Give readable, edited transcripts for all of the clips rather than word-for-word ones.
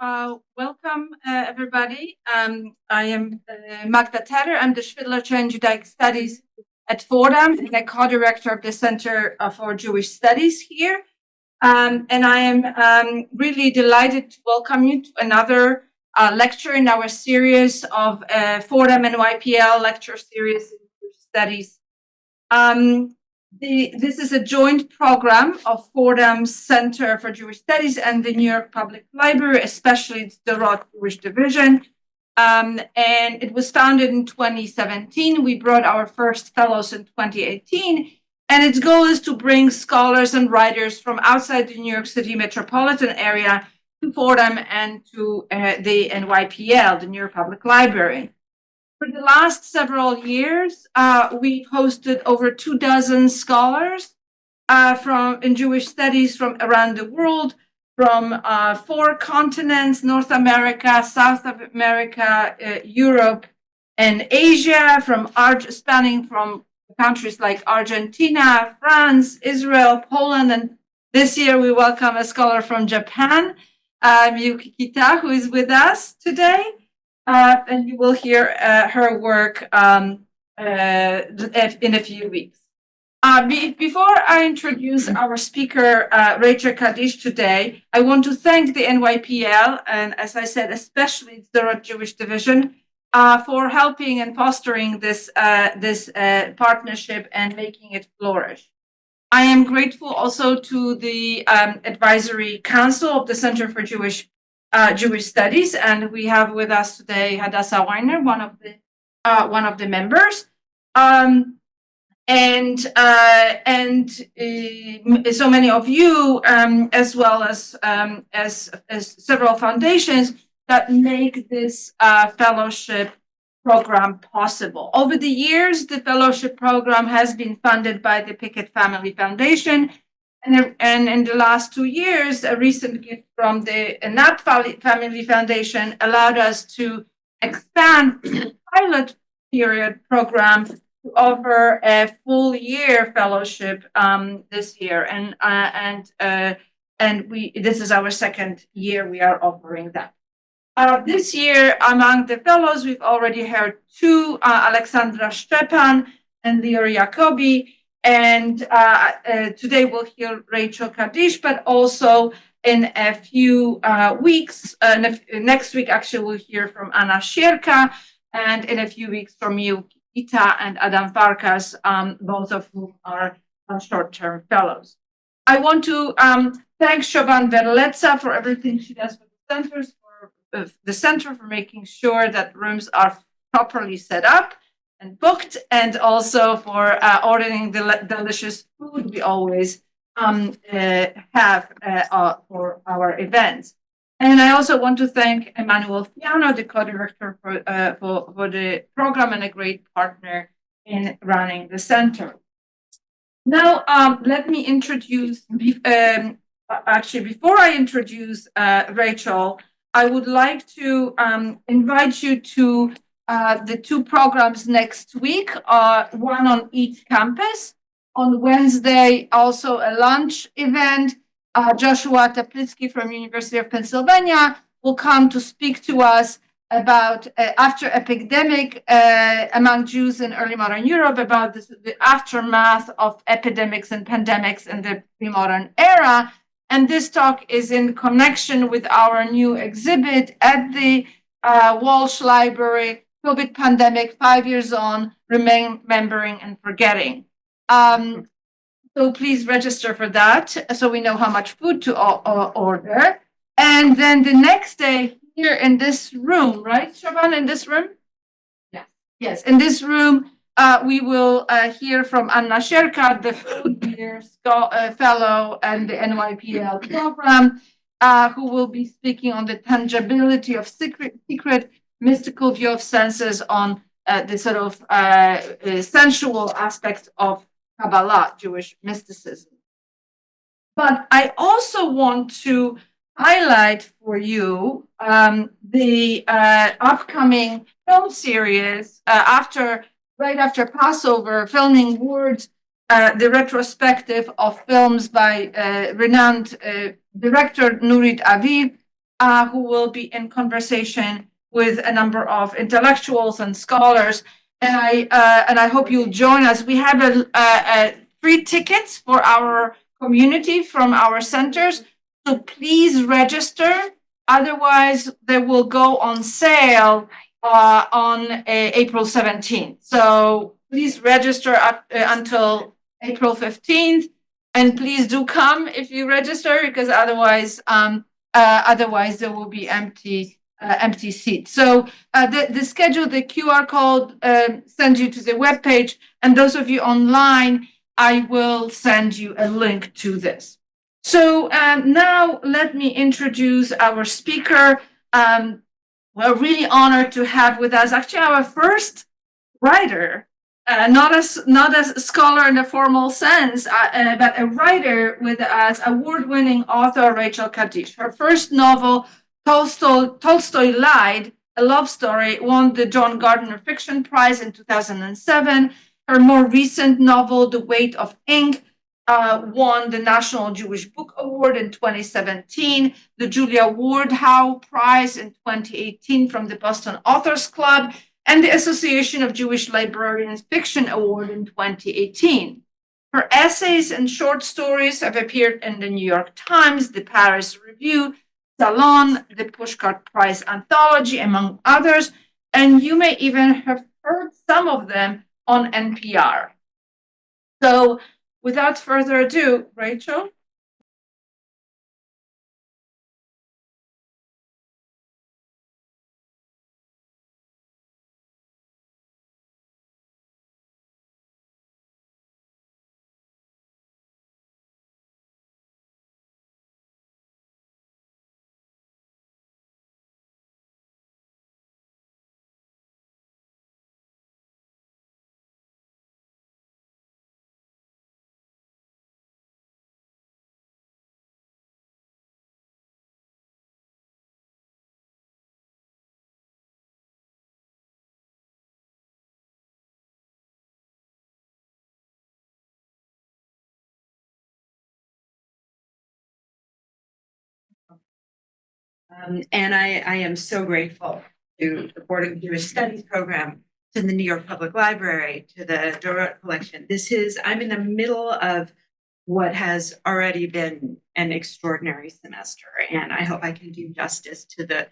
Welcome, everybody. I am Magda Tedder. I'm the Schwidler Chair in Judaic Studies at Fordham, and the co-director of the Center for Jewish Studies here. And I am really delighted to welcome you to another lecture in our series of Fordham-NYPL lecture series in Jewish Studies. This is a joint program of Fordham's Center for Jewish Studies and the New York Public Library, especially the Roth Jewish Division. And it was founded in 2017. We brought our first fellows in 2018. And its goal is to bring scholars and writers from outside the New York City metropolitan area to Fordham and to the NYPL, the New York Public Library. For the last several years, we hosted over 24 scholars in Jewish studies from around the world, from 4 continents: North America, South America, Europe, and Asia, spanning from countries like Argentina, France, Israel, Poland, and this year we welcome a scholar from Japan, Miyuki Kita, who is with us today. And you will hear her work in a few weeks. Before I introduce our speaker, Rachel Kadish, today, I want to thank the NYPL, and as I said, especially the Roth Jewish Division, for helping and fostering this partnership and making it flourish. I am grateful also to the Advisory Council of the Center for Jewish Studies, and we have with us today Hadassah Weiner, one of the members, and so many of you, as well as several foundations that make this fellowship program possible. Over the years, the fellowship program has been funded by the Pickett Family Foundation. And in the last 2 years, a recent gift from the Knapp Family Foundation allowed us to expand the pilot period program to offer a full year fellowship this year. And this is our second year we are offering that. This year, among the fellows, we've already heard 2, Alexandra Stepan and Lior Jacobi. And today we'll hear Rachel Kadish, but also in a few weeks, next week, actually, we'll hear from Anna Sierka, and in a few weeks from Miyuki Kita and Adam Farkas, both of whom are short-term fellows. I want to thank Shoban Verletza for everything she does for the center for making sure that rooms are properly set up and booked, and also for ordering the delicious food we always have for our events. And I also want to thank Emmanuel Fiano, the co-director for the program and a great partner in running the center. Now, let me introduce, actually, before I introduce Rachel, I would like to invite you to the 2 programs next week, one on each campus. On Wednesday, also a lunch event. Joshua Teplitsky from University of Pennsylvania will come to speak to us about after epidemic among Jews in early modern Europe, about the aftermath of epidemics and pandemics in the pre-modern era. And this talk is in connection with our new exhibit at the Walsh Library, COVID Pandemic, 5 years on, Remembering and Forgetting. So please register for that so we know how much food to order. And then the next day here in this room, right, Shaban, in this room? Yes. Yes, in this room, we will hear from Anna Sierka, the food leader fellow and the NYPL program, who will be speaking on the tangibility of secret mystical view of senses on the sort of sensual aspects of Kabbalah, Jewish mysticism. But I also want to highlight for you the upcoming film series right after Passover, Filming Words, the retrospective of films by renowned director Nurit Aviv, who will be in conversation with a number of intellectuals and scholars. And I hope you'll join us. We have a free tickets for our community from our centers. So please register. Otherwise, they will go on sale on April 17th. So please register up until April 15th. And please do come if you register, because otherwise there will be empty seats. So the schedule, the QR code sends you to the webpage. And those of you online, I will send you a link to this. So now let me introduce our speaker. We're really honored to have with us actually our first writer, not a scholar in a formal sense, but a writer with us, award-winning author Rachel Kadish. Her first novel, Tolstoy Lied, a love story, won the John Gardner Fiction Prize in 2007. Her more recent novel, The Weight of Ink, won the National Jewish Book Award in 2017, the Julia Ward Howe Prize in 2018 from the Boston Authors Club, and the Association of Jewish Librarians Fiction Award in 2018. Her essays and short stories have appeared in the New York Times, the Paris Review, Salon, the Pushcart Prize Anthology, among others, and you may even have heard some of them on NPR. So without further ado, Rachel. And I am so grateful to the Fordham Jewish Studies program, to the New York Public Library, to the Dorot Collection. I'm in the middle of what has already been an extraordinary semester, and I hope I can do justice to the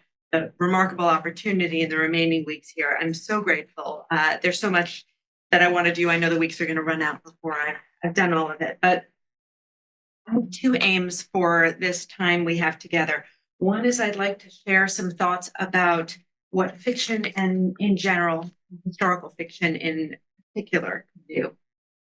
remarkable opportunity in the remaining weeks here. I'm so grateful. There's so much that I want to do. I know the weeks are going to run out before I've done all of it, but I have two aims for this time we have together. One is I'd like to share some thoughts about what fiction and in general, historical fiction in particular, can do.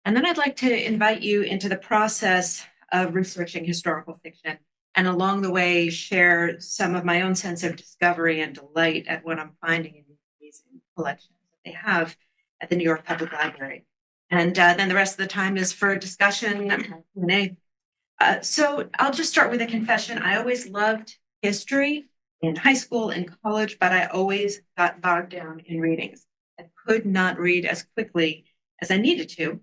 And then I'd like to invite you into the process of researching historical fiction, and along the way share some of my own sense of discovery and delight at what I'm finding in these collections that they have at the New York Public Library. And then the rest of the time is for discussion and Q&A. So I'll just start with a confession. I always loved history in high school and college, but I always got bogged down in readings. I could not read as quickly as I needed to.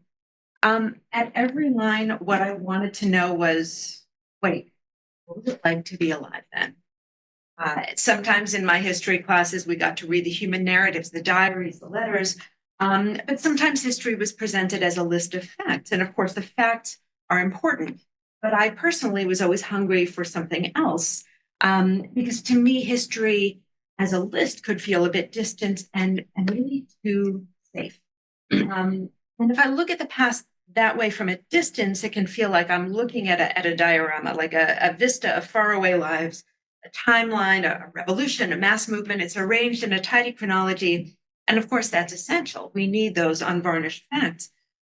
At every line, what I wanted to know was, wait, what was it like to be alive then? Sometimes in my history classes, we got to read the human narratives, the diaries, the letters, but sometimes history was presented as a list of facts. And of course, the facts are important, but I personally was always hungry for something else. Because to me, history as a list could feel a bit distant and really too safe. And if I look at the past that way from a distance, it can feel like I'm looking at a diorama, like a vista of faraway lives, a timeline, a revolution, a mass movement. It's arranged in a tidy chronology. And of course, that's essential. We need those unvarnished facts.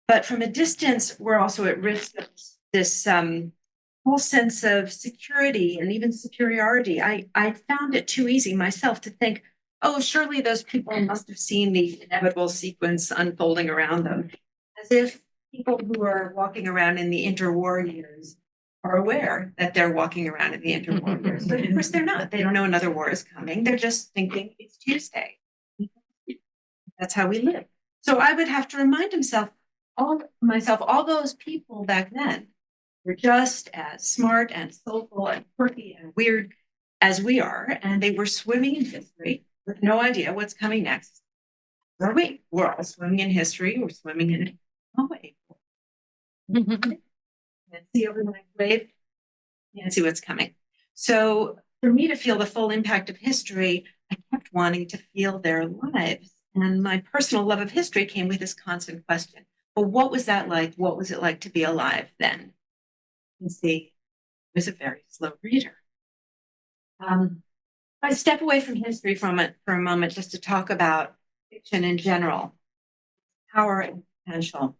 But from a distance, we're also at risk of this whole sense of security and even superiority. I found it too easy myself to think, oh, surely those people must have seen the inevitable sequence unfolding around them, as if people who are walking around in the interwar years are aware that they're walking around in the interwar years. But of course, they're not. They don't know another war is coming. They're just thinking it's Tuesday. That's how we live. So I would have to remind myself, all those people back then were just as smart and soulful and quirky and weird as we are, and they were swimming in history with no idea what's coming next. Or wait, we're all swimming in history. We're swimming in, oh wait. See over the next wave. Can't see what's coming. So for me to feel the full impact of history, I kept wanting to feel their lives. And my personal love of history came with this constant question. Well, what was that like? What was it like to be alive then? And see, I was a very slow reader. I step away from history from it for a moment just to talk about fiction in general, power and potential.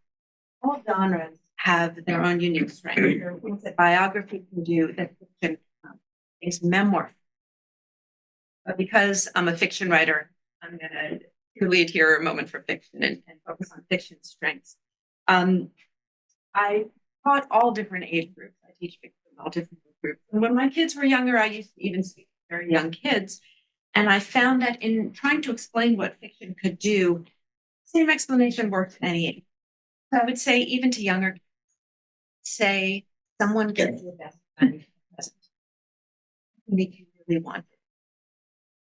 All genres have their own unique strengths. There are things that biography can do that fiction is memoir. But because I'm a fiction writer, I'm going to truly adhere a moment for fiction and focus on fiction strengths. I taught all different age groups. I teach fiction in all different groups. And when my kids were younger, I used to even speak to very young kids. And I found that in trying to explain what fiction could do, same explanation works at any age. So I would say, even to younger kids, say someone gets the best friend present. Make you really want it.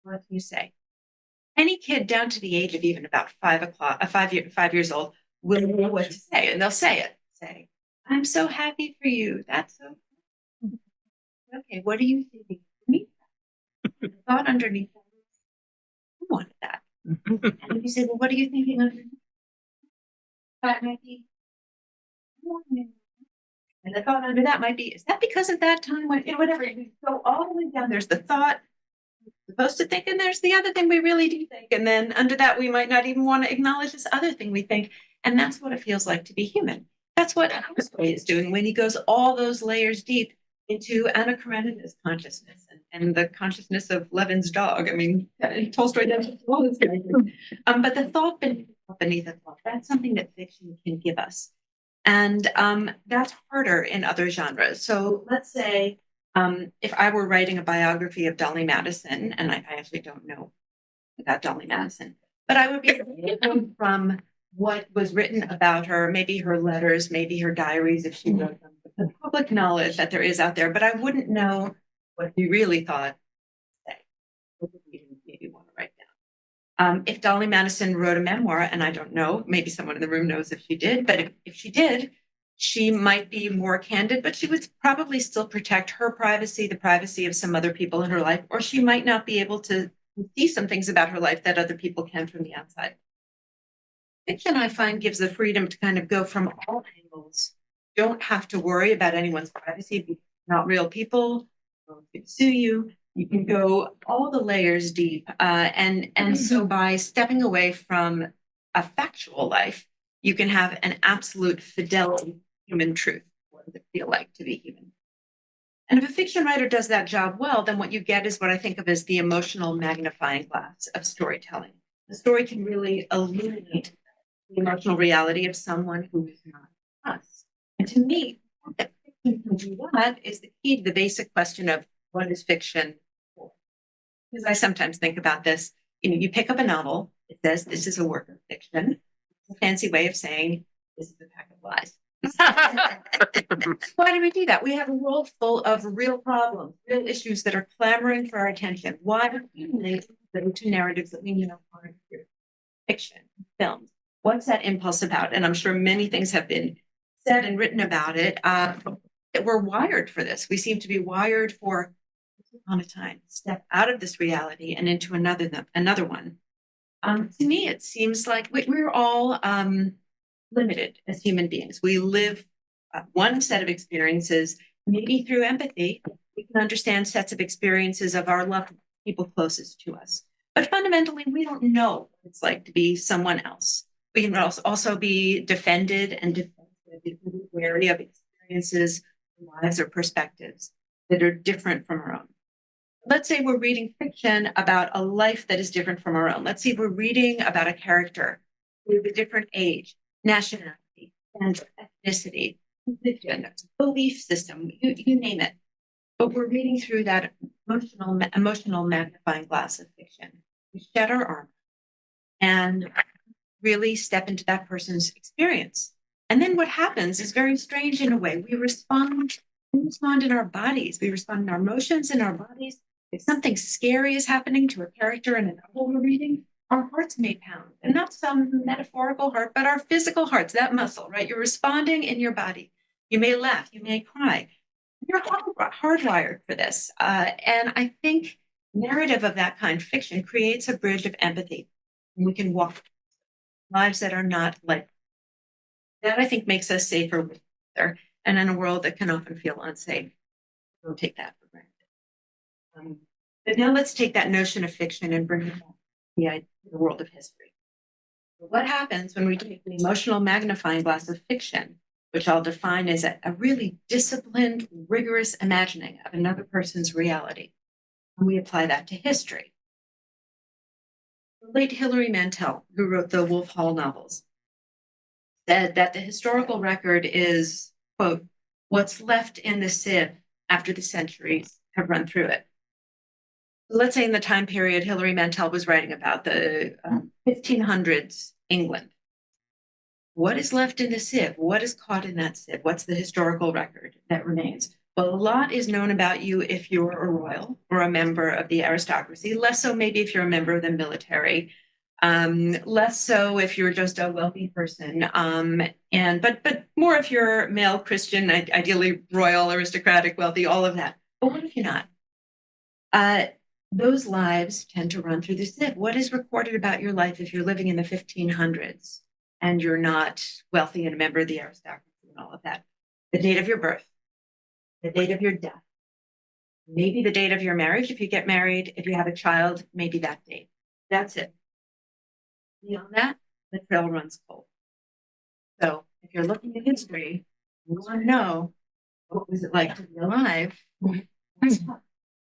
What do you say? Any kid down to the age of even about 5 years old will know what to say, and they'll say it. Say, "I'm so happy for you. That's so cool." Okay. What are you thinking underneath that? The thought underneath that is, "I wanted that." And you say, "Well, what are you thinking underneath?" That might be, "I wanted it." And the thought under that might be, "Is that because of that time when," whatever. You go all the way down. There's the thought we're supposed to think, and there's the other thing we really do think. And then under that, we might not even want to acknowledge this other thing we think. And that's what it feels like to be human. That's what Tolstoy is doing when he goes all those layers deep into Anna Karenina's consciousness and the consciousness of Levin's dog. I mean, Tolstoy does all this kind of thing. But the thought beneath the thought, that's something that fiction can give us. And that's harder in other genres. So let's say if I were writing a biography of Dolly Madison, and I actually don't know about Dolly Madison, but I would be reading from what was written about her, maybe her letters, maybe her diaries, if she wrote them, the public knowledge that there is out there, but I wouldn't know what you really thought, say, what the reader maybe want to write down. If Dolly Madison wrote a memoir, and I don't know, maybe someone in the room knows if she did, but if she did, she might be more candid, but she would probably still protect her privacy, the privacy of some other people in her life, or she might not be able to see some things about her life that other people can from the outside. Fiction, I find, gives the freedom to kind of go from all angles. You don't have to worry about anyone's privacy. They're not real people. They can sue you. You can go all the layers deep. And so by stepping away from a factual life, you can have an absolute fidelity human truth. What does it feel like to be human? And if a fiction writer does that job well, then what you get is what I think of as the emotional magnifying glass of storytelling. The story can really illuminate the emotional reality of someone who is not us. And to me, that fiction can do that is the key to the basic question of what is fiction for? Because I sometimes think about this. You pick up a novel, it says this is a work of fiction. It's a fancy way of saying this is a pack of lies. Why do we do that? We have a world full of real problems, real issues that are clamoring for our attention. Why do we relate them to narratives that we know aren't true? Fiction, films. What's that impulse about? And I'm sure many things have been said and written about it. That we're wired for this. We seem to be wired for on a time, step out of this reality and into another one. To me, it seems like we're all limited as human beings. We live one set of experiences, maybe through empathy, we can understand sets of experiences of our loved people closest to us. But fundamentally, we don't know what it's like to be someone else. We can also be defended and defensive, wary of experiences, lives, or perspectives that are different from our own. Let's say we're reading fiction about a life that is different from our own. Let's say we're reading about a character with a different age, nationality, and ethnicity, religion, belief system, you name it. But we're reading through that emotional magnifying glass of fiction. We shed our armor and really step into that person's experience. And then what happens is very strange in a way. We respond in our bodies. We respond in our emotions in our bodies. If something scary is happening to a character in a novel we're reading, our hearts may pound, and not some metaphorical heart, but our physical hearts, that muscle, right? You're responding in your body. You may laugh, you may cry. You're hardwired for this. And I think narrative of that kind, fiction, creates a bridge of empathy. We can walk lives that are not like that. I think makes us safer with each other, and in a world that can often feel unsafe. Don't take that for granted. But now let's take that notion of fiction and bring it back to the world of history. What happens when we take the emotional magnifying glass of fiction, which I'll define as a really disciplined, rigorous imagining of another person's reality, and we apply that to history? The late Hilary Mantel, who wrote the Wolf Hall novels, said that the historical record is, quote, what's left in the sieve after the centuries have run through it. So let's say in the time period Hilary Mantel was writing about, the 1500s England. What is left in the sieve? What is caught in that sieve? What's the historical record that remains? Well, a lot is known about you if you're a royal or a member of the aristocracy, less so maybe if you're a member of the military, less so if you're just a wealthy person, but more if you're male, Christian, ideally royal, aristocratic, wealthy, all of that. But what if you're not? Those lives tend to run through the sieve. What is recorded about your life if you're living in the 1500s and you're not wealthy and a member of the aristocracy and all of that? The date of your birth, the date of your death, maybe the date of your marriage if you get married, if you have a child, maybe that date. That's it. Beyond that, the trail runs cold. So if you're looking at history, you want to know, what was it like to be alive?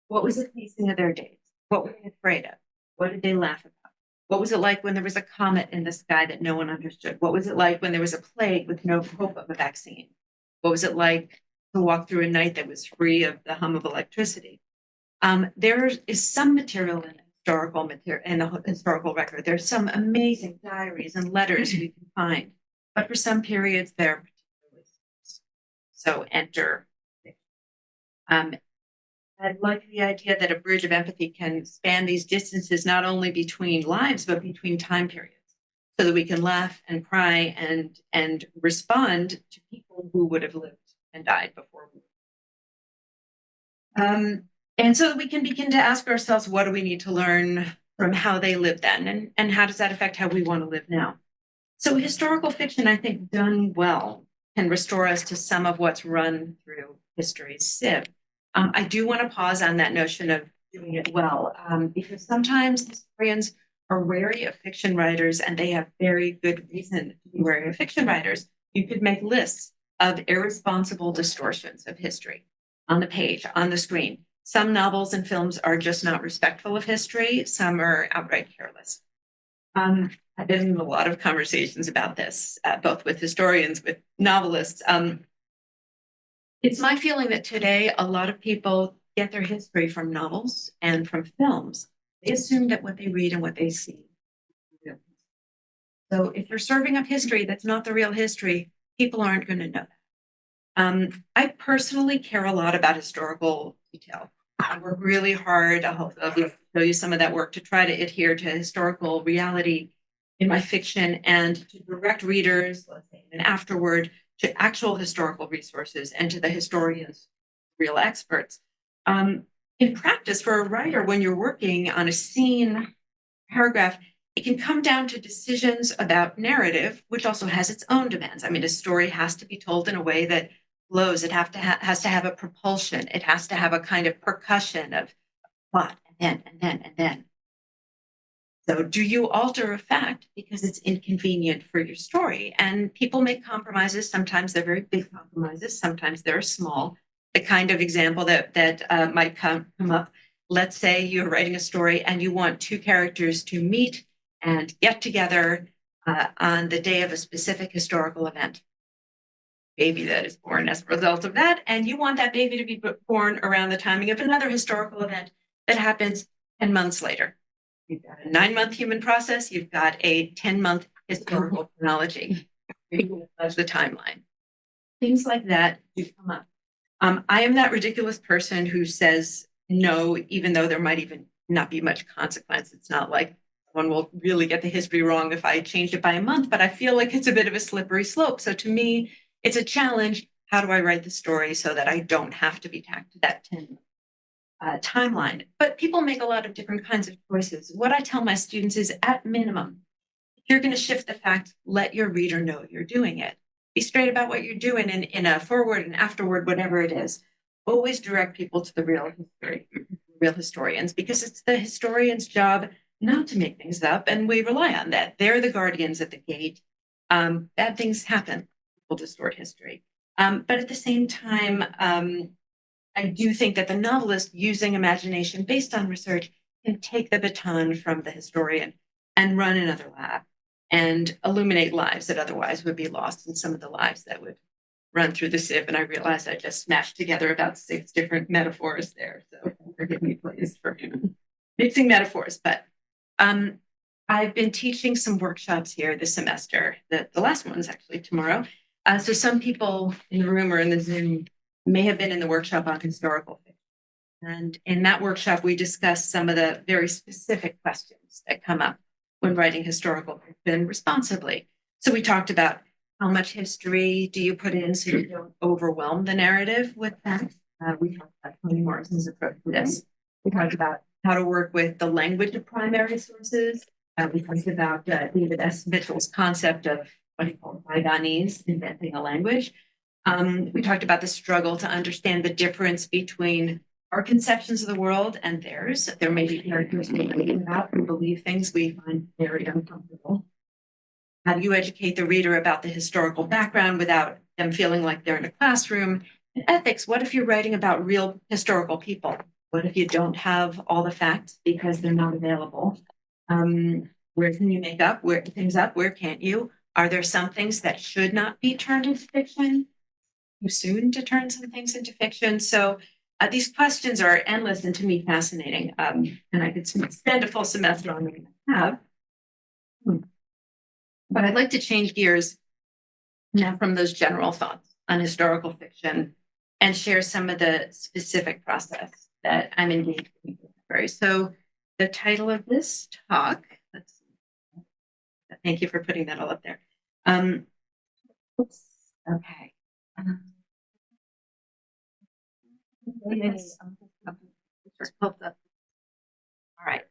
What was the pacing of their days? What were they afraid of? What did they laugh about? What was it like when there was a comet in the sky that no one understood? What was it like when there was a plague with no hope of a vaccine? What was it like to walk through a night that was free of the hum of electricity? There is some material in the historical record. There's some amazing diaries and letters we can find, but for some periods they're particularly so enter. I like the idea that a bridge of empathy can span these distances, not only between lives, but between time periods, so that we can laugh and cry and respond to people who would have lived and died before we. And so that we can begin to ask ourselves, what do we need to learn from how they lived then? And how does that affect how we want to live now? So historical fiction, I think, done well, can restore us to some of what's run through history's sieve. I do want to pause on that notion of doing it well, because sometimes historians are wary of fiction writers, and they have very good reason to be wary of fiction writers. You could make lists of irresponsible distortions of history on the page, on the screen. Some novels and films are just not respectful of history. Some are outright careless. I've been in a lot of conversations about this, both with historians, with novelists. It's my feeling that today a lot of people get their history from novels and from films. They assume that what they read and what they see is real. So if you're serving up history that's not the real history, people aren't going to know that. I personally care a lot about historical detail. I work really hard. I'll show you some of that work to try to adhere to historical reality in my fiction and to direct readers, let's say in an afterword, to actual historical resources and to the historians, real experts. In practice, for a writer, when you're working on a scene, paragraph, it can come down to decisions about narrative, which also has its own demands. I mean, a story has to be told in a way that flows. It has to have a propulsion. It has to have a kind of percussion of plot, and then. So do you alter a fact because it's inconvenient for your story? And people make compromises. Sometimes they're very big compromises. Sometimes they're small. The kind of example that might come up, let's say you're writing a story and you want two characters to meet and get together on the day of a specific historical event. Baby that is born as a result of that. And you want that baby to be born around the timing of another historical event that happens 10 months later. You've got a 9-month human process. You've got a 10-month historical chronology. That's the timeline. Things like that do come up. I am that ridiculous person who says know, even though there might even not be much consequence, it's not like one will really get the history wrong if I change it by a month, but I feel like it's a bit of a slippery slope. So to me, it's a challenge. How do I write the story so that I don't have to be tacked to that 10 timeline? But people make a lot of different kinds of choices. What I tell my students is, at minimum, if you're going to shift the facts, let your reader know you're doing it. Be straight about what you're doing in a forward and afterward, whatever it is. Always direct people to the real history, real historians, because it's the historian's job not to make things up, and we rely on that. They're the guardians at the gate. Bad things happen. People distort history. But at the same time, I do think that the novelist, using imagination based on research, can take the baton from the historian and run another lab and illuminate lives that otherwise would be lost, in some of the lives that would run through the sieve. And I realized I just smashed together about 6 different metaphors there. So forgive me, please, for mixing metaphors. But I've been teaching some workshops here this semester. The last one's actually tomorrow. So some people in the room or in the Zoom may have been in the workshop on historical fiction. And in that workshop, we discussed some of the very specific questions that come up when writing historical fiction responsibly. So we talked about, how much history do you put in so you don't overwhelm the narrative with that? We talked about Toni Morrison's approach to this. We talked about how to work with the language of primary sources. We talked about David S. Mitchell's concept of what he called Vygonese, inventing a language. We talked about the struggle to understand the difference between our conceptions of the world and theirs. There may be characters we read about who believe things we find very uncomfortable. How do you educate the reader about the historical background without them feeling like they're in a classroom? And ethics, what if you're writing about real historical people? What if you don't have all the facts because they're not available? Where can you make up things up? Where can't you? Are there some things that should not be turned into fiction? Too soon to turn some things into fiction? So these questions are endless and to me fascinating. And I could spend a full semester on them. Have. But I'd like to change gears now from those general thoughts on historical fiction and share some of the specific process that I'm engaged in. So the title of this talk, let's see. Thank you for putting that all up there. Okay. Just popped up. All right.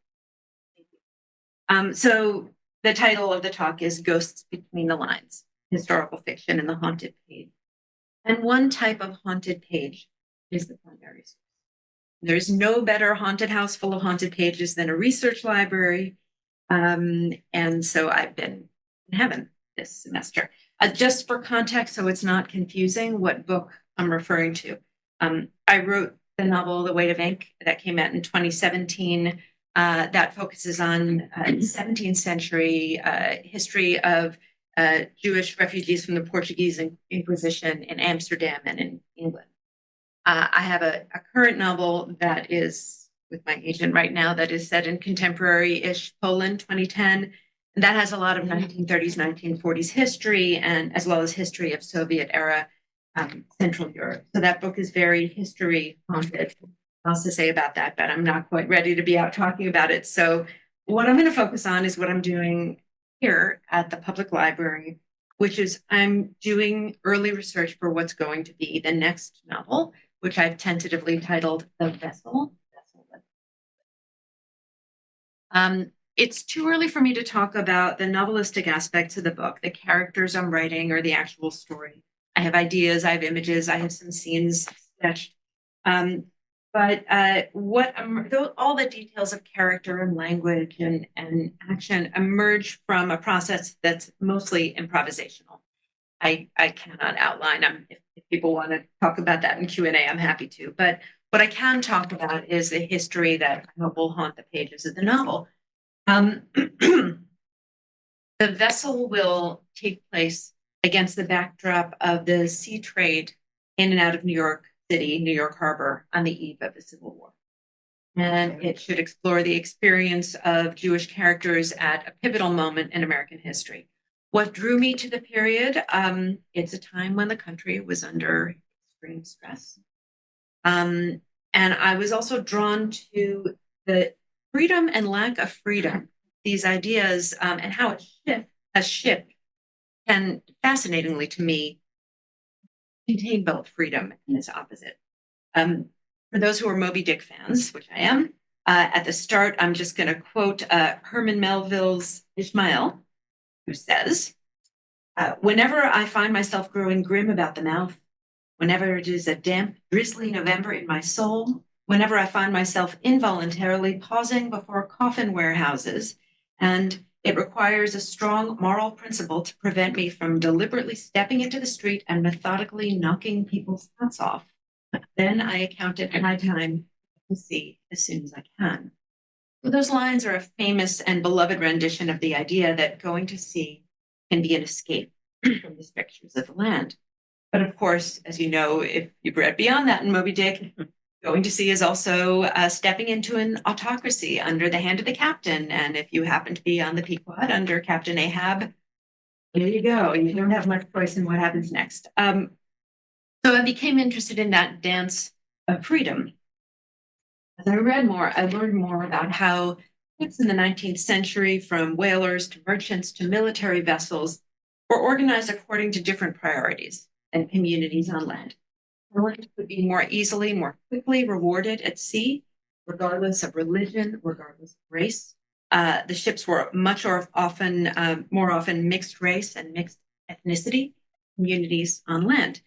So the title of the talk is Ghosts Between the Lines, Historical Fiction and the Haunted Page. And one type of haunted page is the primary source. There's no better haunted house full of haunted pages than a research library. And so I've been in heaven this semester. Just for context, so it's not confusing what book I'm referring to. I wrote the novel The Weight of Ink that came out in 2017. That focuses on 17th century history of Jewish refugees from the Portuguese Inquisition in Amsterdam and in England. I have a current novel that is with my agent right now that is set in contemporary-ish Poland, 2010. And that has a lot of 1930s, 1940s history, and as well as history of Soviet era Central Europe. So that book is very history haunted. Else to say about that, but I'm not quite ready to be out talking about it. So what I'm going to focus on is what I'm doing here at the public library, which is I'm doing early research for what's going to be the next novel, which I've tentatively titled The Vessel. It's too early for me to talk about the novelistic aspects of the book, the characters I'm writing or the actual story. I have ideas, I have images, I have some scenes sketched. But all the details of character and language and action emerge from a process that's mostly improvisational. I cannot outline. If people want to talk about that in Q&A, I'm happy to. But what I can talk about is the history that I hope will haunt the pages of the novel. The Vessel will take place against the backdrop of the sea trade in and out of New York City, New York Harbor, on the eve of the Civil War. And it should explore the experience of Jewish characters at a pivotal moment in American history. What drew me to the period? It's a time when the country was under extreme stress. And I was also drawn to the freedom and lack of freedom, these ideas, and how a ship can, fascinatingly to me, contain both freedom and its opposite. For those who are Moby Dick fans, which I am, at the start, I'm just going to quote Herman Melville's Ishmael, who says, whenever I find myself growing grim about the mouth, whenever it is a damp, drizzly November in my soul, whenever I find myself involuntarily pausing before coffin warehouses, and it requires a strong moral principle to prevent me from deliberately stepping into the street and methodically knocking people's hats off, then I account it high time to see as soon as I can. So those lines are a famous and beloved rendition of the idea that going to sea can be an escape from the strictures of the land. But of course, as you know, if you've read beyond that in Moby Dick, going to sea is also stepping into an autocracy under the hand of the captain. And if you happen to be on the Pequod under Captain Ahab, there you go. You don't have much choice in what happens next. So I became interested in that dance of freedom. As I read more, I learned more about how ships in the 19th century, from whalers to merchants to military vessels, were organized according to different priorities and communities on land. Talent could be more easily, more quickly rewarded at sea, regardless of religion, regardless of race. The ships were more often mixed race and mixed ethnicity communities on land.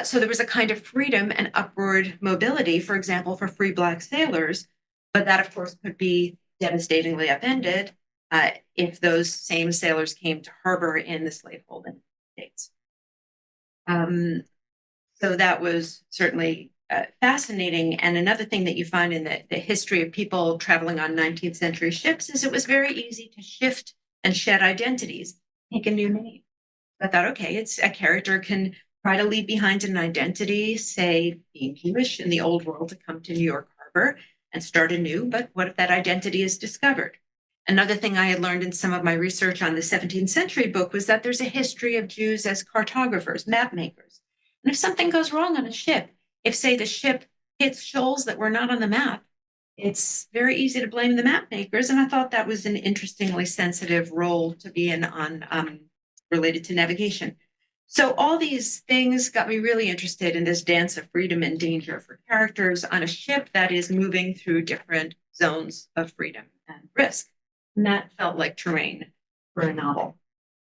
So there was a kind of freedom and upward mobility, for example, for free Black sailors, but that, of course, could be devastatingly upended if those same sailors came to harbor in the slaveholding states. So that was certainly fascinating. And another thing that you find in the history of people traveling on 19th century ships is it was very easy to shift and shed identities, take a new name. I thought, okay, it's a character can try to leave behind an identity, say being Jewish in the old world, to come to New York Harbor and start anew. But what if that identity is discovered? Another thing I had learned in some of my research on the 17th century book was that there's a history of Jews as cartographers, map makers. And if something goes wrong on a ship, if, say, the ship hits shoals that were not on the map, it's very easy to blame the map makers. And I thought that was an interestingly sensitive role to be in on related to navigation. So all these things got me really interested in this dance of freedom and danger for characters on a ship that is moving through different zones of freedom and risk. And that felt like terrain for a novel.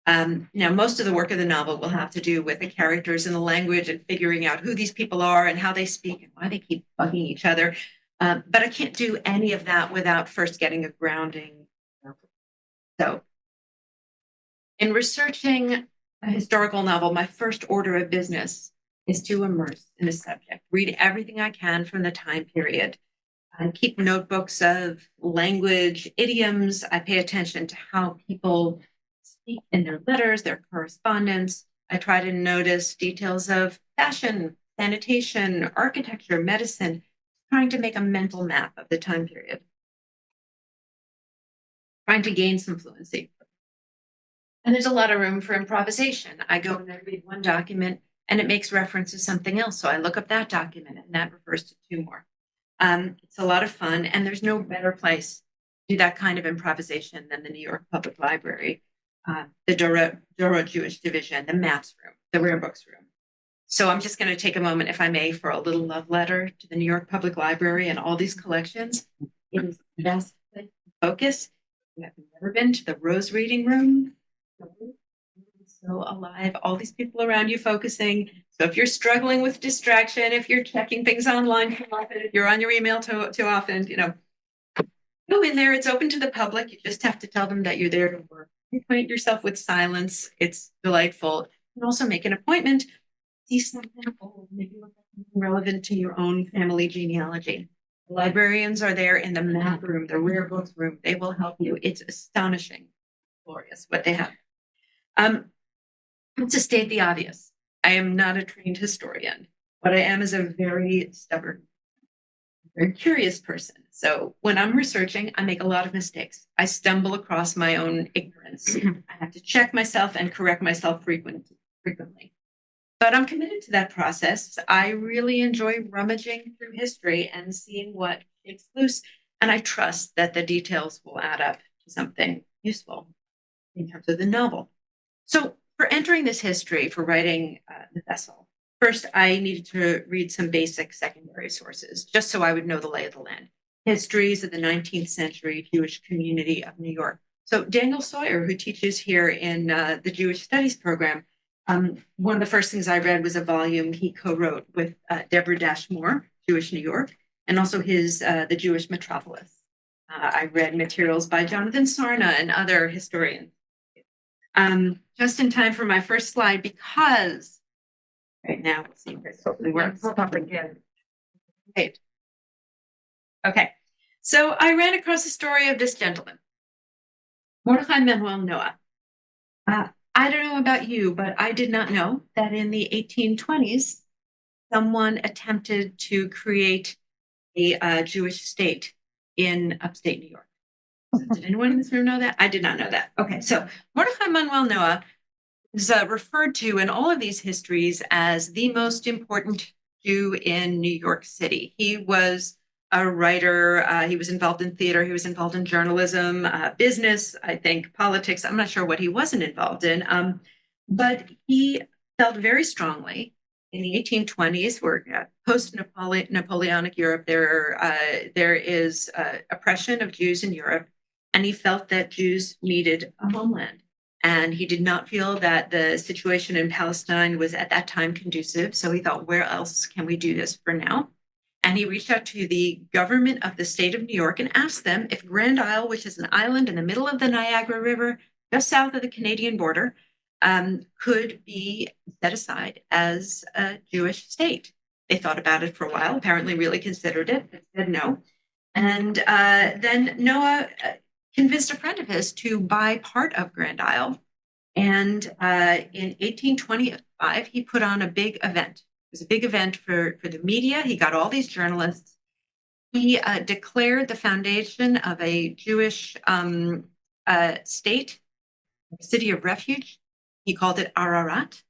Now, most of the work of the novel will have to do with the characters and the language and figuring out who these people are and how they speak and why they keep bugging each other. But I can't do any of that without first getting a grounding. So in researching a historical novel, my first order of business is to immerse in the subject, read everything I can from the time period. I keep notebooks of language, idioms. I pay attention to how people speak in their letters, their correspondence. I try to notice details of fashion, sanitation, architecture, medicine, trying to make a mental map of the time period, trying to gain some fluency. And there's a lot of room for improvisation. I go and I read one document and it makes reference to something else. So I look up that document and that refers to two more. It's a lot of fun, and there's no better place to do that kind of improvisation than the New York Public Library, the Doro Jewish Division, the Matt's room, the Rare Books room. So I'm just going to take a moment, if I may, for a little love letter to the New York Public Library and all these collections. It is the best place to focus. If you have never been to the Rose Reading Room, so alive, all these people around you focusing. So if you're struggling with distraction, if you're checking things online too often, if you're on your email too often, go in there. It's open to the public. You just have to tell them that you're there to work. Acquaint yourself with silence. It's delightful. You can also make an appointment. See something old, maybe look at something relevant to your own family genealogy. The librarians are there in the map room, the rare books room. They will help you. It's astonishing, glorious what they have. To state the obvious, I am not a trained historian. What I am is a very stubborn, very curious person. So when I'm researching, I make a lot of mistakes. I stumble across my own ignorance. I have to check myself and correct myself frequently. But I'm committed to that process. I really enjoy rummaging through history and seeing what shakes loose. And I trust that the details will add up to something useful in terms of the novel. So for entering this history, for writing the vessel, first I needed to read some basic secondary sources, just so I would know the lay of the land. Histories of the 19th century Jewish community of New York. So Daniel Sawyer, who teaches here in the Jewish Studies program, one of the first things I read was a volume he co-wrote with Deborah Dash Moore, Jewish New York, and also his The Jewish Metropolis. I read materials by Jonathan Sarna and other historians. Just in time for my first slide, because right now, we'll see if this hopefully works. Great. Okay, so I ran across the story of this gentleman, Mordechai Manuel Noah. I don't know about you, but I did not know that in the 1820s, someone attempted to create a Jewish state in upstate New York. Did anyone in this room know that? I did not know that. Okay, so Mordechai Manuel Noah is referred to in all of these histories as the most important Jew in New York City. He was a writer. He was involved in theater. He was involved in journalism, business, I think, politics. I'm not sure what he wasn't involved in. But he felt very strongly in the 1820s, where post-Napoleonic Europe, there is oppression of Jews in Europe. And he felt that Jews needed a homeland. And he did not feel that the situation in Palestine was at that time conducive. So he thought, where else can we do this for now? And he reached out to the government of the state of New York and asked them if Grand Isle, which is an island in the middle of the Niagara River, just south of the Canadian border, could be set aside as a Jewish state. They thought about it for a while, apparently really considered it, but said no. And then Noah convinced a friend of his to buy part of Grand Isle. And in 1825, he put on a big event. It was a big event for the media. He got all these journalists. He declared the foundation of a Jewish state, a city of refuge. He called it Ararat.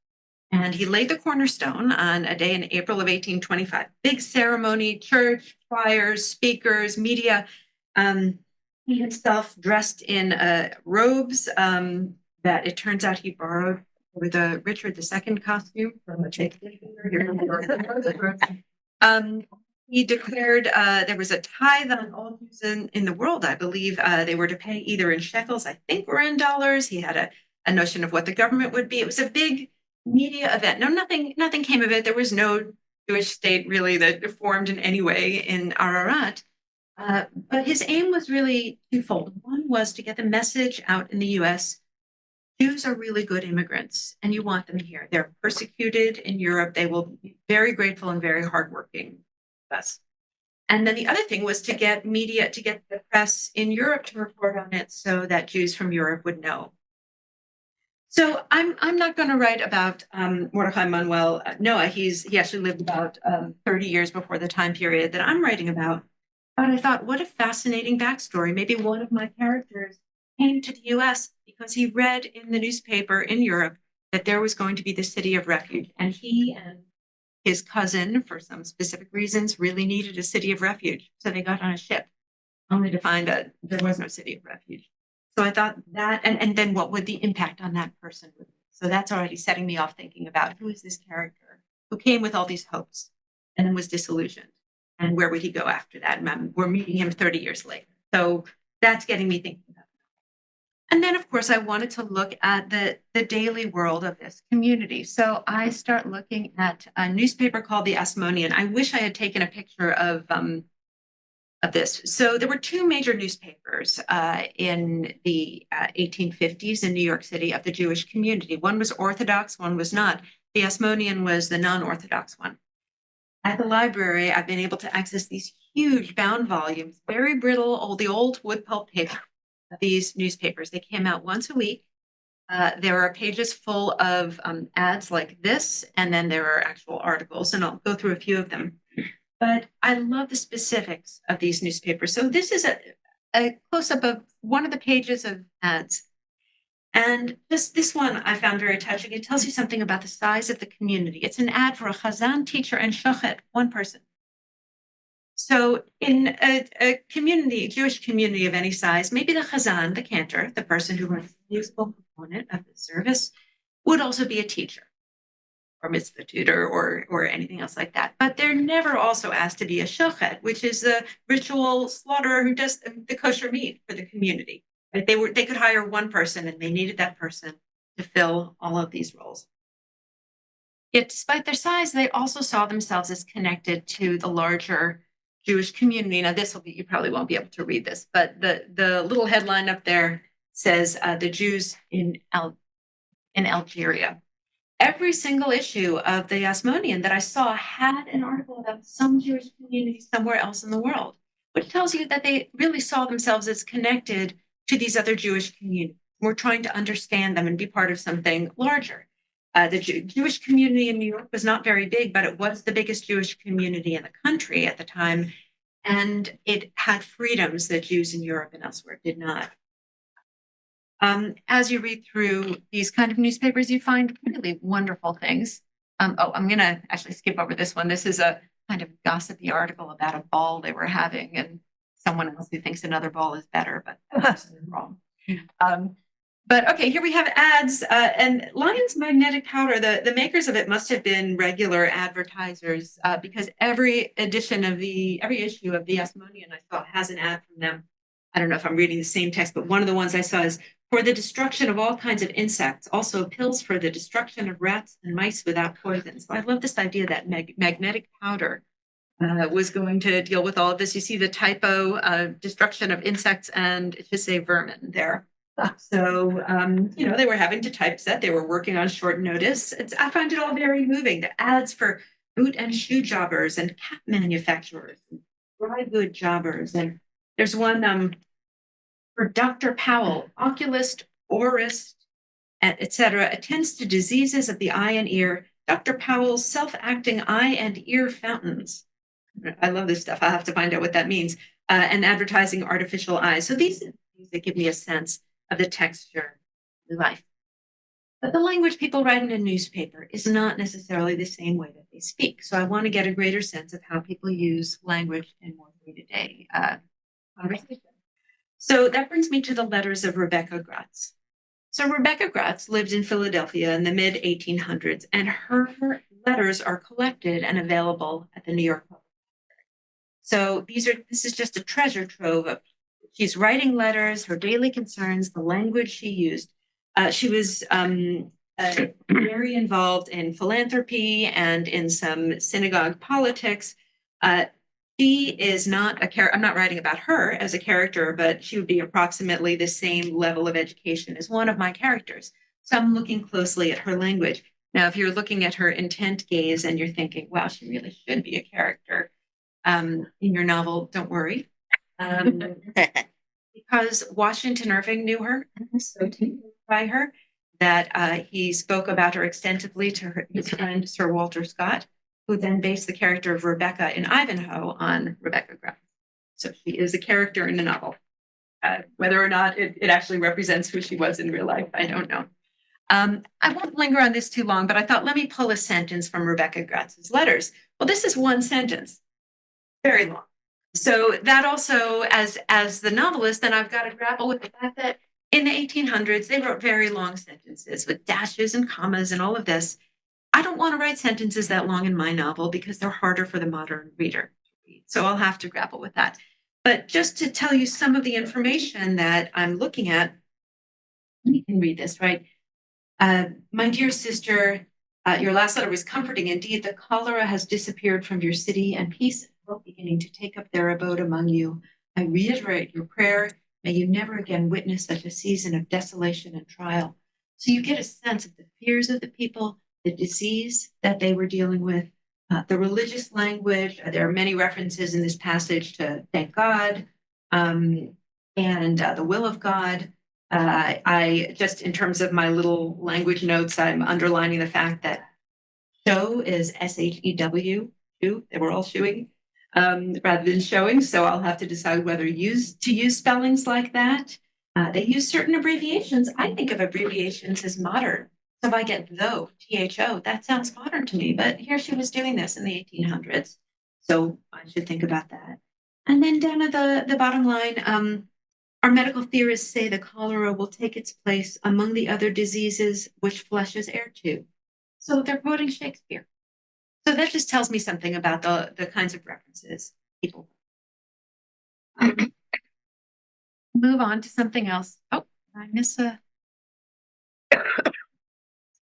And he laid the cornerstone on a day in April of 1825. Big ceremony, church, choirs, speakers, media. He himself dressed in robes that it turns out he borrowed with a Richard II costume from a Shakespeare here. He declared there was a tithe on all Jews in the world. I believe they were to pay either in shekels, I think, or in dollars. He had a notion of what the government would be. It was a big media event. No, nothing came of it. There was no Jewish state really that formed in any way in Ararat. But his aim was really twofold. One was to get the message out in the US. Jews are really good immigrants, and you want them here. They're persecuted in Europe. They will be very grateful and very hardworking with us. And then the other thing was to get media, to get the press in Europe to report on it so that Jews from Europe would know. So I'm not going to write about Mordechai Manuel Noah. He actually lived about 30 years before the time period that I'm writing about. But I thought, what a fascinating backstory. Maybe one of my characters came to the US because he read in the newspaper in Europe that there was going to be the city of refuge. And he and his cousin, for some specific reasons, really needed a city of refuge. So they got on a ship, only to find that there was no city of refuge. So I thought that, and then what would the impact on that person be? So that's already setting me off thinking about who is this character who came with all these hopes and then was disillusioned. And where would he go after that? And we're meeting him 30 years later. So that's getting me thinking about it. And then, of course, I wanted to look at the daily world of this community. So I start looking at a newspaper called the Asmonean. I wish I had taken a picture of this. So there were two major newspapers in the 1850s in New York City of the Jewish community. One was Orthodox, one was not. The Asmonean was the non-Orthodox one. At the library, I've been able to access these huge bound volumes, very brittle, the old wood pulp paper of these newspapers. They came out once a week. There are pages full of ads like this, and then there are actual articles, and I'll go through a few of them. But I love the specifics of these newspapers. So this is a close-up of one of the pages of ads. And just this one I found very touching. It tells you something about the size of the community. It's an ad for a chazan teacher and shochet, one person. So in a community, a Jewish community of any size, maybe the chazan, the cantor, the person who runs the musical component of the service, would also be a teacher or mitzvah tutor or anything else like that. But they're never also asked to be a shochet, which is the ritual slaughterer who does the kosher meat for the community. Right? They could hire one person and they needed that person to fill all of these roles. Yet despite their size, they also saw themselves as connected to the larger Jewish community. Now, you probably won't be able to read this, but the little headline up there says the Jews in Algeria. Every single issue of the Asmonean that I saw had an article about some Jewish community somewhere else in the world, which tells you that they really saw themselves as connected to these other Jewish communities. We're trying to understand them and be part of something larger. The Jewish community in New York was not very big, but it was the biggest Jewish community in the country at the time. And it had freedoms that Jews in Europe and elsewhere did not. As you read through these kind of newspapers, you find really wonderful things. I'm going to actually skip over this one. This is a kind of gossipy article about a ball they were having and someone else who thinks another ball is better, but that's wrong. But okay, here we have ads and Lion's magnetic powder. The makers of it must have been regular advertisers because every issue of the Asmonean I saw has an ad from them. I don't know if I'm reading the same text, but one of the ones I saw is for the destruction of all kinds of insects, also pills for the destruction of rats and mice without poison. So I love this idea that magnetic powder was going to deal with all of this. You see the typo, destruction of insects, and it should say vermin there. So, they were having to typeset. They were working on short notice. I find it all very moving. The ads for boot and shoe jobbers and cap manufacturers, and dry good jobbers. And there's one for Dr. Powell, oculist, aurist, etc., attends to diseases of the eye and ear. Dr. Powell's self-acting eye and ear fountains. I love this stuff. I'll have to find out what that means. And advertising artificial eyes. So these are things that give me a sense of the texture of life. But the language people write in a newspaper is not necessarily the same way that they speak. So I want to get a greater sense of how people use language in more day-to-day conversation. So that brings me to the letters of Rebecca Gratz. So Rebecca Gratz lived in Philadelphia in the mid-1800s, and her letters are collected and available at the New York Public Library. So this is just a treasure trove of she's writing letters, her daily concerns, the language she used. She was very involved in philanthropy and in some synagogue politics. She is not a character. I'm not writing about her as a character, but she would be approximately the same level of education as one of my characters. So I'm looking closely at her language. Now, if you're looking at her intent gaze and you're thinking, wow, she really should be a character in your novel, don't worry. Because Washington Irving knew her and was so taken by her that he spoke about her extensively to his friend Sir Walter Scott, who then based the character of Rebecca in Ivanhoe on Rebecca Gratz. So she is a character in the novel. Whether or not it actually represents who she was in real life, I don't know. I won't linger on this too long, but I thought, let me pull a sentence from Rebecca Gratz's letters. Well, this is one sentence, very long. So that also, as the novelist, then I've got to grapple with the fact that in the 1800s, they wrote very long sentences with dashes and commas and all of this. I don't want to write sentences that long in my novel because they're harder for the modern reader to read. So I'll have to grapple with that. But just to tell you some of the information that I'm looking at, you can read this, right? My dear sister, your last letter was comforting. Indeed, the cholera has disappeared from your city and peace beginning to take up their abode among you. I reiterate your prayer. May you never again witness such a season of desolation and trial. So you get a sense of the fears of the people, the disease that they were dealing with, the religious language. There are many references in this passage to thank God and the will of God. I just, in terms of my little language notes, I'm underlining the fact that show is S-H-E-W. They were all shooing rather than showing. So I'll have to decide whether to use spellings like that. They use certain abbreviations. I think of abbreviations as modern. So if I get though, THO, that sounds modern to me. But here she was doing this in the 1800s. So I should think about that. And then down at the bottom line, our medical theorists say the cholera will take its place among the other diseases which flesh is heir to. So they're quoting Shakespeare. So that just tells me something about the kinds of references people. Move on to something else. Oh, I miss a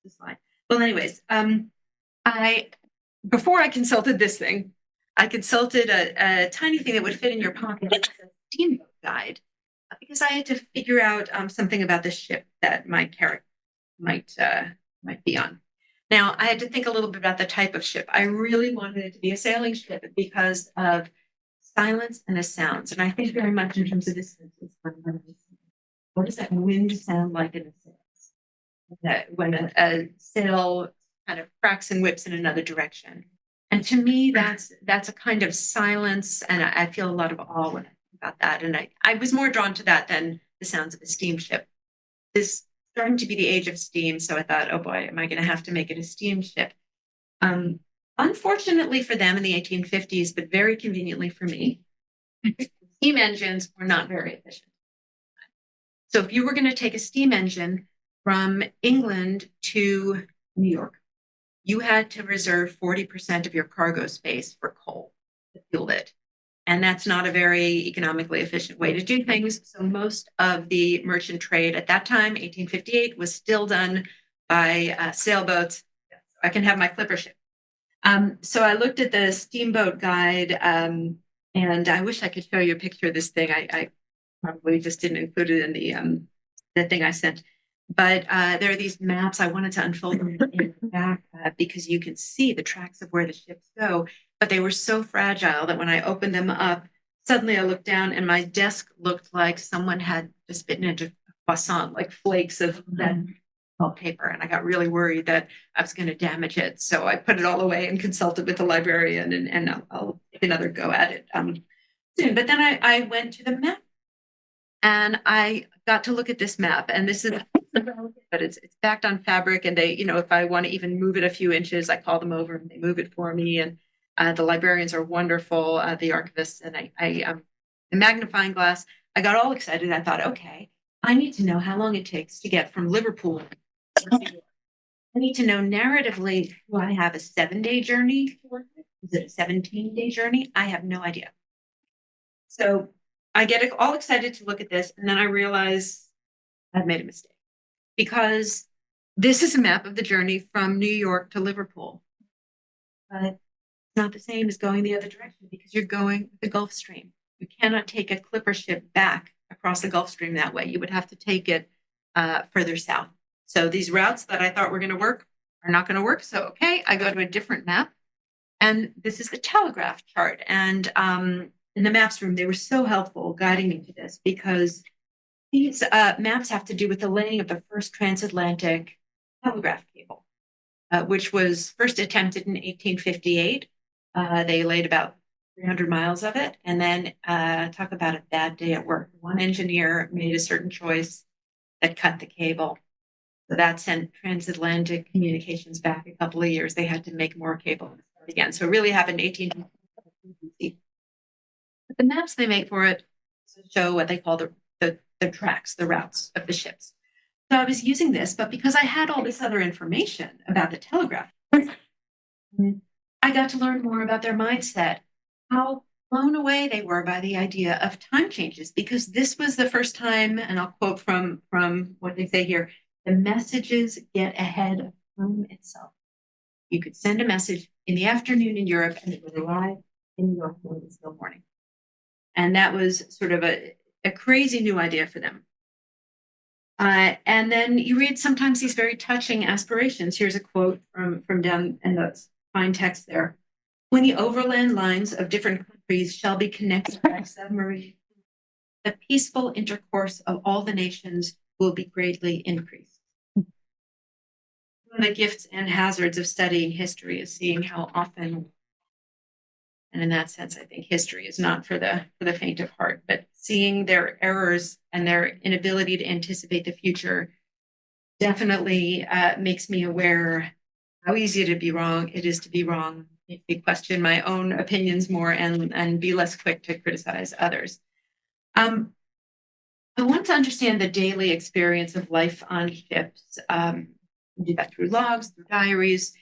slide. Well, anyways, before I consulted this thing, I consulted a tiny thing that would fit in your pocket, a steamboat guide, because I had to figure out something about the ship that my character might be on. Now, I had to think a little bit about the type of ship. I really wanted it to be a sailing ship because of silence and the sounds. And I think very much in terms of the senses. What does that wind sound like in a sail? When a sail kind of cracks and whips in another direction. And to me, that's a kind of silence. And I feel a lot of awe when I think about that. And I was more drawn to that than the sounds of a steamship. This starting to be the age of steam. So I thought, oh boy, am I going to have to make it a steamship? Unfortunately for them in the 1850s, but very conveniently for me, steam engines were not very efficient. So if you were going to take a steam engine from England to New York, you had to reserve 40% of your cargo space for coal to fuel it. And that's not a very economically efficient way to do things. So most of the merchant trade at that time, 1858, was still done by sailboats. I can have my clipper ship. So I looked at the steamboat guide, and I wish I could show you a picture of this thing. I probably just didn't include it in the thing I sent. But there are these maps. I wanted to unfold them in the back because you can see the tracks of where the ships go. But they were so fragile that when I opened them up, suddenly I looked down and my desk looked like someone had just bitten into a croissant, like flakes of that paper. And I got really worried that I was going to damage it. So I put it all away and consulted with the librarian, and I'll take another go at it soon. But then I went to the map and I got to look at this map. And this is, but it's backed on fabric. And they, if I want to even move it a few inches, I call them over and they move it for me. And the librarians are wonderful, the archivists, and the magnifying glass. I got all excited. I thought, okay, I need to know how long it takes to get from Liverpool. I need to know narratively, do I have a 7-day journey? Is it a 17-day journey? I have no idea. So I get all excited to look at this, and then I realize I've made a mistake because this is a map of the journey from New York to Liverpool. But it's not the same as going the other direction because you're going the Gulf Stream. You cannot take a clipper ship back across the Gulf Stream that way. You would have to take it further south. So these routes that I thought were going to work are not going to work. So, okay, I go to a different map. And this is the telegraph chart. And in the maps room, they were so helpful guiding me to this because these maps have to do with the laying of the first transatlantic telegraph cable, which was first attempted in 1858. They laid about 300 miles of it. And then talk about a bad day at work. One engineer made a certain choice that cut the cable. So that sent transatlantic communications back a couple of years. They had to make more cable and start again. So it really happened in 1850. But the maps they make for it show what they call the tracks, the routes of the ships. So I was using this, but because I had all this other information about the telegraph, I got to learn more about their mindset, how blown away they were by the idea of time changes, because this was the first time, and I'll quote from what they say here, the messages get ahead of time itself. You could send a message in the afternoon in Europe and it would arrive in New York when it's still morning. And that was sort of a crazy new idea for them. And then you read sometimes these very touching aspirations. Here's a quote from down in the fine text there. When the overland lines of different countries shall be connected by submarine, the peaceful intercourse of all the nations will be greatly increased. One of the gifts and hazards of studying history is seeing how often And in that sense, I think history is not for the faint of heart, but seeing their errors and their inability to anticipate the future definitely makes me aware how easy it is to be wrong, make me question my own opinions more and be less quick to criticize others. I want to understand the daily experience of life on ships. Do that through logs, through diaries.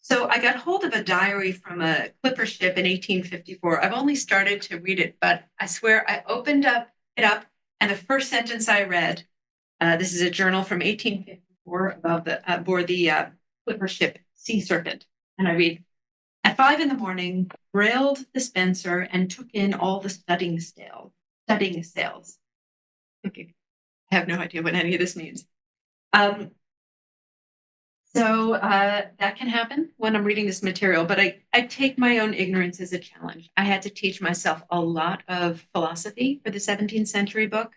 So I got hold of a diary from a clipper ship in 1854. I've only started to read it, but I swear I opened it up, and the first sentence I read, this is a journal from 1854 aboard the clipper ship Sea Serpent. And I read, at 5 a.m, brailed the spencer and took in all the studding sails. Okay, I have no idea what any of this means. So that can happen when I'm reading this material, but I take my own ignorance as a challenge. I had to teach myself a lot of philosophy for the 17th century book.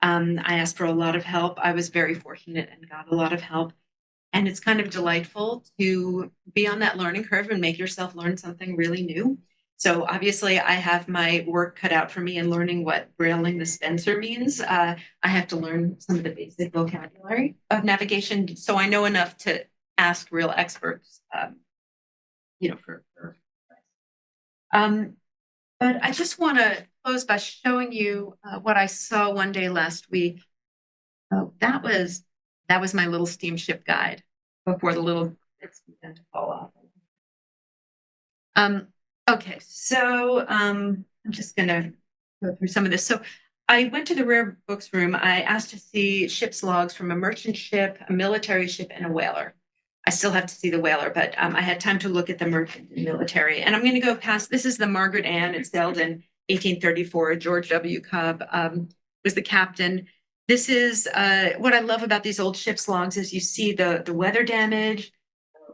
I asked for a lot of help. I was very fortunate and got a lot of help. And it's kind of delightful to be on that learning curve and make yourself learn something really new. So obviously I have my work cut out for me in learning what brailing the Spencer means. I have to learn some of the basic vocabulary of navigation, so I know enough to ask real experts, but I just want to close by showing you what I saw one day last week. Oh, that was my little steamship guide before the little bits began to fall off. Okay, so I'm just going to go through some of this. So I went to the rare books room. I asked to see ship's logs from a merchant ship, a military ship, and a whaler. I still have to see the whaler, but I had time to look at the merchant and military. And I'm going to go past, this is the Margaret Ann. It sailed in 1834. George W. Cobb was the captain. This is what I love about these old ship's logs is you see the weather damage,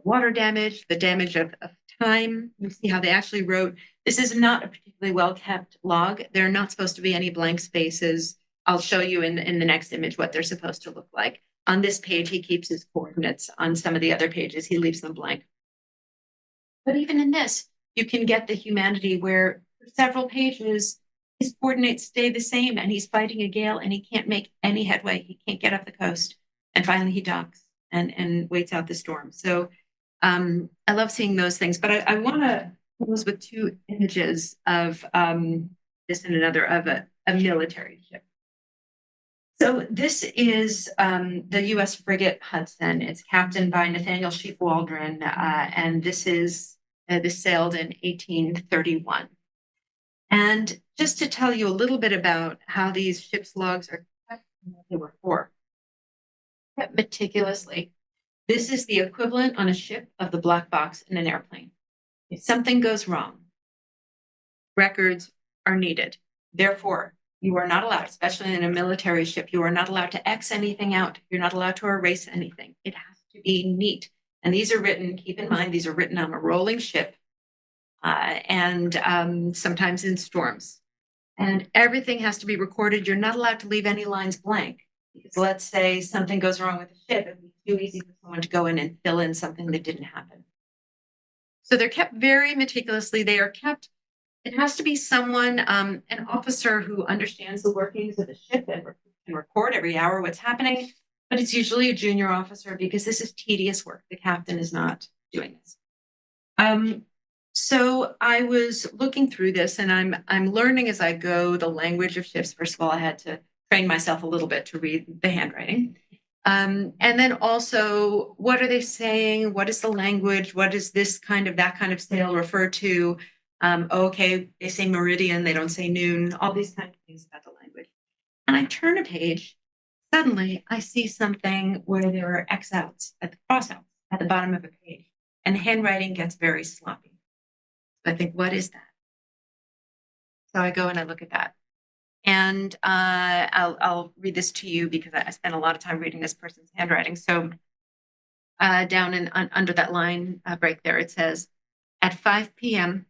water damage, the damage of time. You see how they actually wrote. This is not a particularly well-kept log. There are not supposed to be any blank spaces. I'll show you in the next image what they're supposed to look like. On this page, he keeps his coordinates. On some of the other pages, he leaves them blank. But even in this, you can get the humanity where for several pages, his coordinates stay the same and he's fighting a gale and he can't make any headway. He can't get up the coast. And finally he docks and waits out the storm. So I love seeing those things, but I want to close with two images of this and another of a military ship. So this is the U.S. frigate Hudson. It's captained by Nathaniel Sheep Waldron, and this sailed in 1831. And just to tell you a little bit about how these ship's logs are kept and what they were for, kept meticulously. This is the equivalent on a ship of the black box in an airplane. If something goes wrong, records are needed. Therefore, you are not allowed, especially in a military ship, you are not allowed to X anything out. You're not allowed to erase anything. It has to be neat. And these are written, keep in mind, these are written on a rolling ship and sometimes in storms. And everything has to be recorded. You're not allowed to leave any lines blank. Because let's say something goes wrong with the ship, it'd be too easy for someone to go in and fill in something that didn't happen. So they're kept very meticulously. They are kept. It has to be someone, an officer who understands the workings of the ship and can record every hour what's happening. But it's usually a junior officer because this is tedious work. The captain is not doing this. So I was looking through this, and I'm learning as I go the language of ships. First of all, I had to train myself a little bit to read the handwriting. And then also, what are they saying? What is the language? What does that kind of sail refer to? Okay, they say meridian, they don't say noon, all these kinds of things about the language. And I turn a page, suddenly I see something where there are X outs at the cross outs at the bottom of a page, and the handwriting gets very sloppy. I think, what is that? So I go and I look at that. And I'll read this to you because I spent a lot of time reading this person's handwriting. So down under that line break there, it says, at 5 p.m.,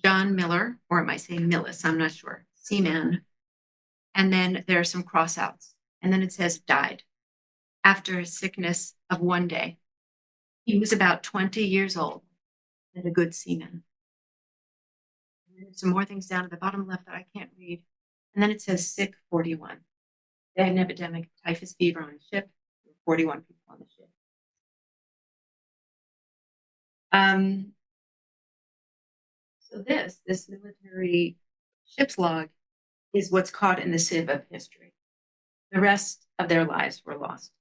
John Miller, or it might say Millis, I'm not sure, seaman. And then there are some crossouts. And then it says died after a sickness of 1 day. He was about 20 years old and a good seaman. There's some more things down at the bottom left that I can't read. And then it says sick 41. They had an epidemic of typhus fever on a ship. 41 people on the ship. So this military ship's log is what's caught in the sieve of history. The rest of their lives were lost.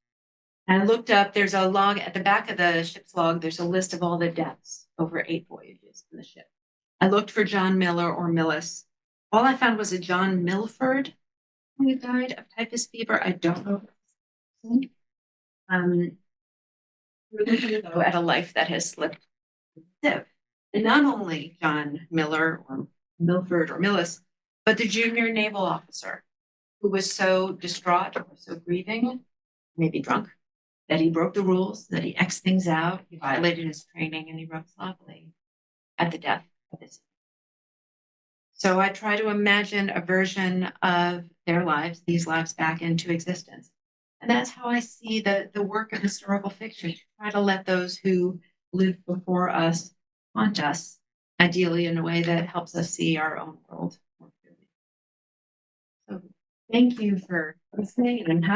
And I looked up, there's a log at the back of the ship's log, there's a list of all the deaths over 8 voyages in the ship. I looked for John Miller or Millis. All I found was a John Milford who died of typhus fever. I don't know. We're looking though at a life that has slipped. And not only John Miller or Milford or Millis, but the junior naval officer who was so distraught or so grieving, maybe drunk, that he broke the rules, that he X'd things out, he violated his training, and he wrote sloppily at the death of his. So I try to imagine a version of their lives, these lives, back into existence. And that's how I see the work of historical fiction, to try to let those who lived before us haunt us, ideally in a way that helps us see our own world more clearly. So thank you for listening, and I'm happy